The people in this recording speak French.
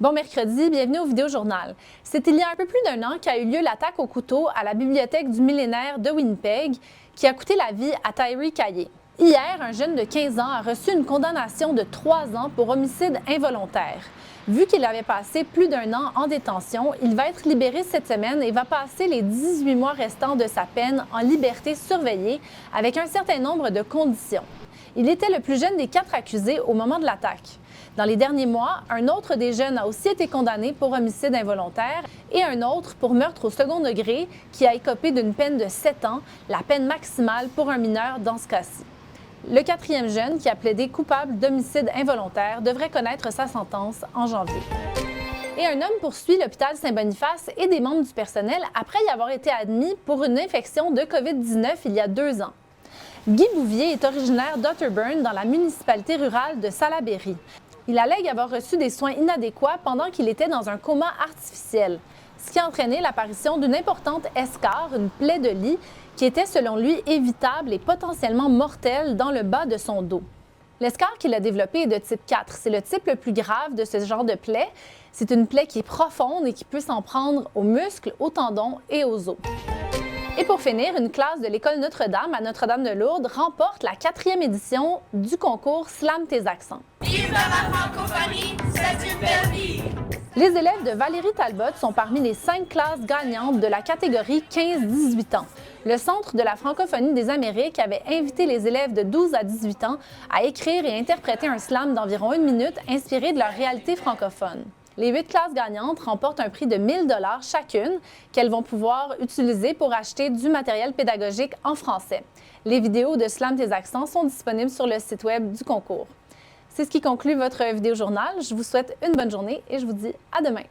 Bon mercredi, bienvenue au Vidéojournal. C'est il y a un peu plus d'un an qu'a eu lieu l'attaque au couteau à la bibliothèque du millénaire de Winnipeg qui a coûté la vie à Tyre Caillé. Hier, un jeune de 15 ans a reçu une condamnation de 3 ans pour homicide involontaire. Vu qu'il avait passé plus d'un an en détention, il va être libéré cette semaine et va passer les 18 mois restants de sa peine en liberté surveillée avec un certain nombre de conditions. Il était le plus jeune des 4 accusés au moment de l'attaque. Dans les derniers mois, un autre des jeunes a aussi été condamné pour homicide involontaire et un autre pour meurtre au second degré qui a écopé d'une peine de 7 ans, la peine maximale pour un mineur dans ce cas-ci. Le 4e jeune, qui a plaidé coupable d'homicide involontaire, devrait connaître sa sentence en janvier. Et un homme poursuit l'hôpital Saint-Boniface et des membres du personnel après y avoir été admis pour une infection de COVID-19 il y a 2 ans. Guy Bouvier est originaire d'Otterburn, dans la municipalité rurale de Salaberry. Il allègue avoir reçu des soins inadéquats pendant qu'il était dans un coma artificiel, ce qui a entraîné l'apparition d'une importante escarre, une plaie de lit, qui était selon lui évitable et potentiellement mortelle dans le bas de son dos. L'escarre qu'il a développée est de type 4. C'est le type le plus grave de ce genre de plaie. C'est une plaie qui est profonde et qui peut s'en prendre aux muscles, aux tendons et aux os. Et pour finir, une classe de l'École Notre-Dame à Notre-Dame-de-Lourdes remporte la 4e édition du concours Slam tes accents. Vive la francophonie, c'est une belle vie! Les élèves de Valérie Talbot sont parmi les 5 classes gagnantes de la catégorie 15-18 ans. Le Centre de la francophonie des Amériques avait invité les élèves de 12 à 18 ans à écrire et interpréter un slam d'environ 1 minute inspiré de leur réalité francophone. Les 8 classes gagnantes remportent un prix de 1 000 $ chacune qu'elles vont pouvoir utiliser pour acheter du matériel pédagogique en français. Les vidéos de Slam tes accents sont disponibles sur le site web du concours. C'est ce qui conclut votre vidéojournal. Je vous souhaite une bonne journée et je vous dis à demain.